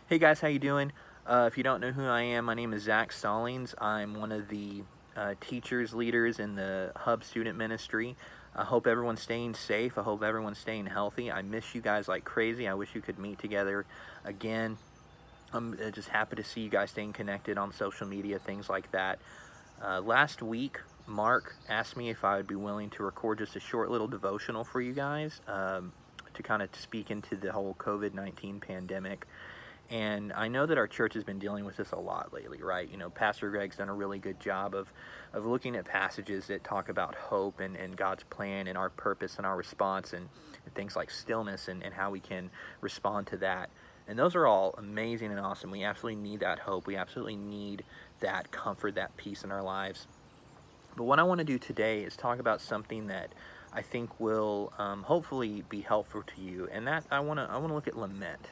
Hey guys, how you doing? If you don't know who I am, my name is Zach Stallings. I'm one of the teachers, leaders in the HUB student ministry. I hope everyone's staying safe. I hope everyone's staying healthy. I miss you guys like crazy. I wish you could meet together again. I'm just happy to see you guys staying connected on social media, things like that. Last week, Mark asked me if I would be willing to record just a short little devotional for you guys to kind of speak into the whole COVID-19 pandemic. And I know that our church has been dealing with this a lot lately, right? You know, Pastor Greg's done a really good job of looking at passages that talk about hope and God's plan and our purpose and our response and things like stillness and how we can respond to that. And those are all amazing and awesome. We absolutely need that hope. We absolutely need that comfort, that peace in our lives. But what I want to do today is talk about something that I think will hopefully be helpful to you. And that I want to look at lament.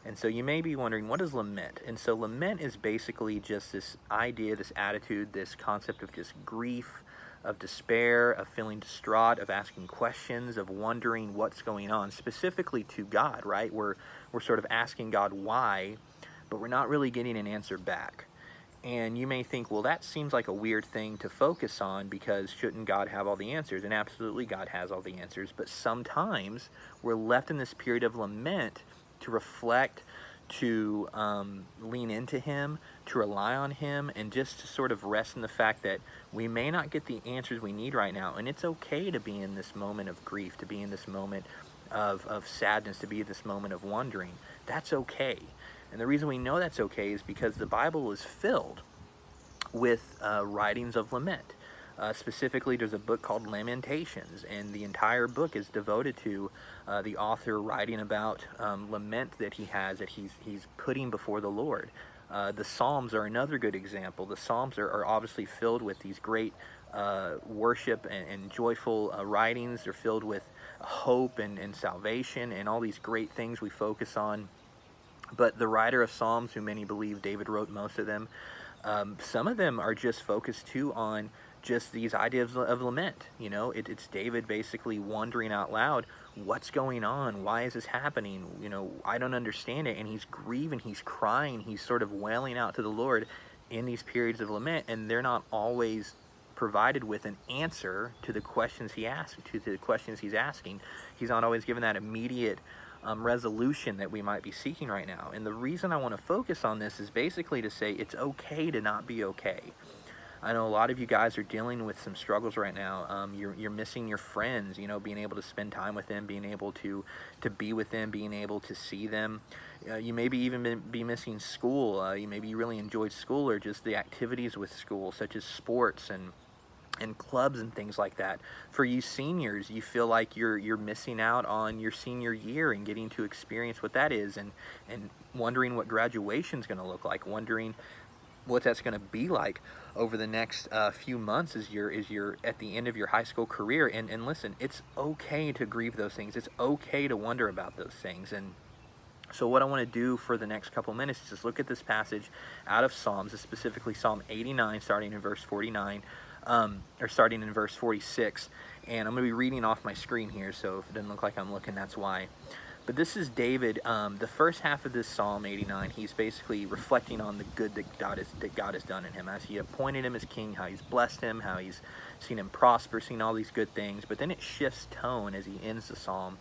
And so you may be wondering, what is lament? And so lament is basically just this idea, this attitude, this concept of just grief, of despair, of feeling distraught, of asking questions, of wondering what's going on, specifically to God, right? We're sort of asking God why, but we're not really getting an answer back. And you may think, well, that seems like a weird thing to focus on because shouldn't God have all the answers? And absolutely, God has all the answers. But sometimes we're left in this period of lament to reflect, to lean into Him, to rely on Him, and just to sort of rest in the fact that we may not get the answers we need right now. And it's okay to be in this moment of grief, to be in this moment of sadness, to be in this moment of wondering. That's okay. And the reason we know that's okay is because the Bible is filled with writings of lament. Specifically, there's a book called Lamentations, and the entire book is devoted to the author writing about lament that he has, that he's putting before the Lord. The Psalms are another good example. The Psalms are obviously filled with these great worship and joyful writings. They're filled with hope and salvation and all these great things we focus on. But the writer of Psalms, who many believe David wrote most of them, some of them are just focused too on just these ideas of lament. You know, it's David basically wondering out loud, what's going on? Why is this happening? You know, I don't understand it. And he's grieving, he's crying, he's sort of wailing out to the Lord in these periods of lament. And they're not always provided with an answer to the questions he asks, to the questions he's asking. He's not always given that immediate resolution that we might be seeking right now. And the reason I want to focus on this is basically to say it's okay to not be okay. I know a lot of you guys are dealing with some struggles right now. You're missing your friends, you know, being able to spend time with them, being able to be with them, being able to see them. You maybe even be missing school. Maybe you really enjoyed school, or just the activities with school, such as sports and clubs and things like that. For you seniors, you feel like you're missing out on your senior year and getting to experience what that is, and wondering what graduation's going to look like, wondering what that's going to be like over the next few months as you're at the end of your high school career. And listen, it's okay to grieve those things. It's okay to wonder about those things. And so what I want to do for the next couple minutes is just look at this passage out of Psalms, specifically Psalm 89, starting in verse 49. Or starting in verse 46, and I'm going to be reading off my screen here, so if it doesn't look like I'm looking, that's why. But this is David. The first half of this Psalm 89, he's basically reflecting on the good that God has done in him, as he appointed him as king, how he's blessed him, how he's seen him prosper, seen all these good things. But then it shifts tone as he ends the psalm,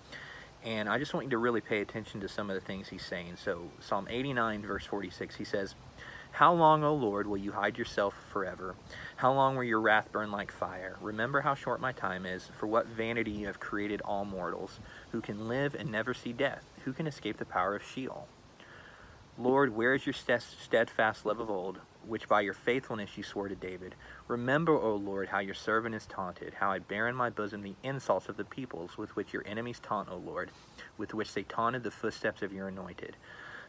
and I just want you to really pay attention to some of the things he's saying. So Psalm 89, verse 46, he says, "How long, O Lord, will you hide yourself forever? How long will your wrath burn like fire? Remember how short my time is. For what vanity you have created all mortals. Who can live and never see death? Who can escape the power of Sheol? Lord, where is your steadfast love of old, which by your faithfulness you swore to David? Remember, O Lord, how your servant is taunted, how I bear in my bosom the insults of the peoples, with which your enemies taunt, O Lord, with which they taunted the footsteps of your anointed."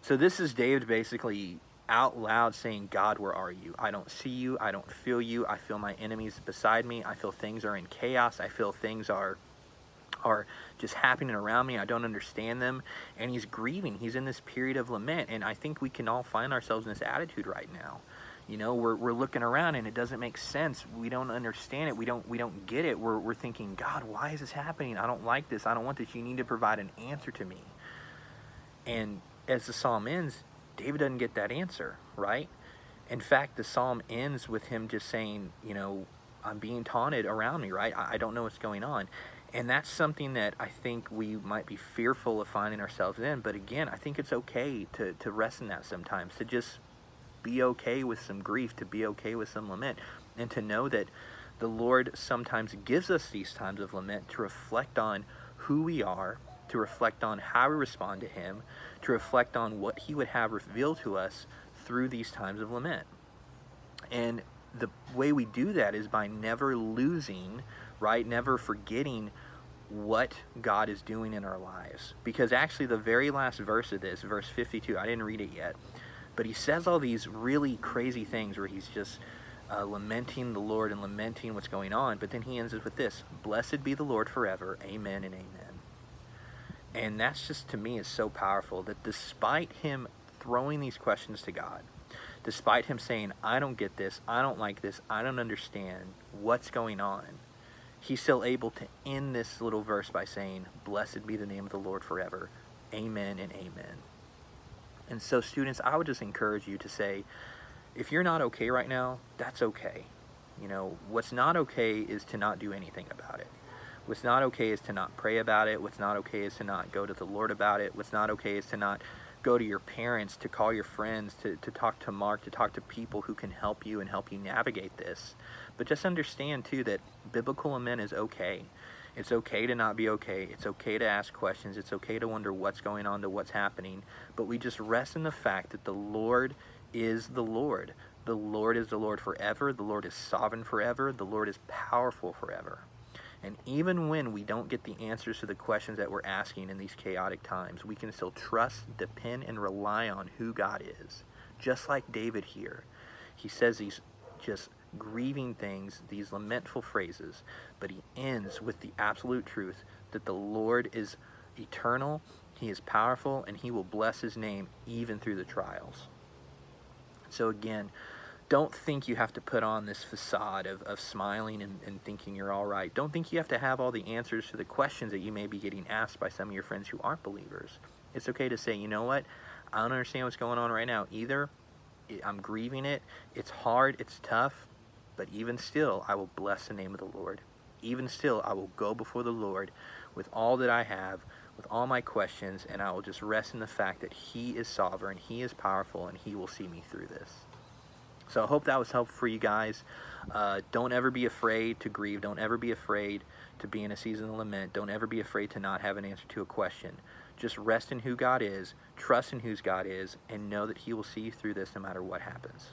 So this is David basically out loud saying, God, where are you? I don't see you. I don't feel you. I feel my enemies beside me. I feel things are in chaos. I feel things are just happening around me. I don't understand them. And he's grieving. He's in this period of lament. And I think we can all find ourselves in this attitude right now. You know, we're looking around and it doesn't make sense. We don't understand it. We don't get it. We're thinking, God, why is this happening? I don't like this. I don't want this. You need to provide an answer to me. And as the psalm ends, David doesn't get that answer, right? In fact, the psalm ends with him just saying, you know, I'm being taunted around me, right? I don't know what's going on. And that's something that I think we might be fearful of finding ourselves in. But again, I think it's okay to rest in that sometimes, to just be okay with some grief, to be okay with some lament, and to know that the Lord sometimes gives us these times of lament to reflect on who we are, to reflect on how we respond to Him, to reflect on what He would have revealed to us through these times of lament. And the way we do that is by never losing, right? Never forgetting what God is doing in our lives. Because actually the very last verse of this, verse 52, I didn't read it yet, but he says all these really crazy things where he's just lamenting the Lord and lamenting what's going on. But then he ends it with this: blessed be the Lord forever, amen and amen. And that's just, to me, is so powerful, that despite him throwing these questions to God, despite him saying, I don't get this, I don't like this, I don't understand what's going on, he's still able to end this little verse by saying, blessed be the name of the Lord forever, amen and amen. And so, students, I would just encourage you to say, if you're not okay right now, that's okay. You know, what's not okay is to not do anything about it. What's not okay is to not pray about it. What's not okay is to not go to the Lord about it. What's not okay is to not go to your parents, to call your friends, to talk to Mark, to talk to people who can help you and help you navigate this. But just understand, too, that biblical lament is okay. It's okay to not be okay. It's okay to ask questions. It's okay to wonder what's going on, to what's happening. But we just rest in the fact that the Lord is the Lord. The Lord is the Lord forever. The Lord is sovereign forever. The Lord is powerful forever. And even when we don't get the answers to the questions that we're asking in these chaotic times, we can still trust, depend, and rely on who God is. Just like David here. He says these just grieving things, these lamentful phrases, but he ends with the absolute truth that the Lord is eternal, he is powerful, and he will bless his name even through the trials. So again, don't think you have to put on this facade of smiling and thinking you're all right. Don't think you have to have all the answers to the questions that you may be getting asked by some of your friends who aren't believers. It's okay to say, you know what, I don't understand what's going on right now either. I'm grieving it. It's hard. It's tough. But even still, I will bless the name of the Lord. Even still, I will go before the Lord with all that I have, with all my questions, and I will just rest in the fact that he is sovereign, he is powerful, and he will see me through this. So I hope that was helpful for you guys. Don't ever be afraid to grieve. Don't ever be afraid to be in a season of lament. Don't ever be afraid to not have an answer to a question. Just rest in who God is, trust in who God is, and know that he will see you through this no matter what happens.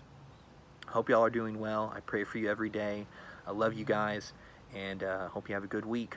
I hope y'all are doing well. I pray for you every day. I love you guys, and hope you have a good week.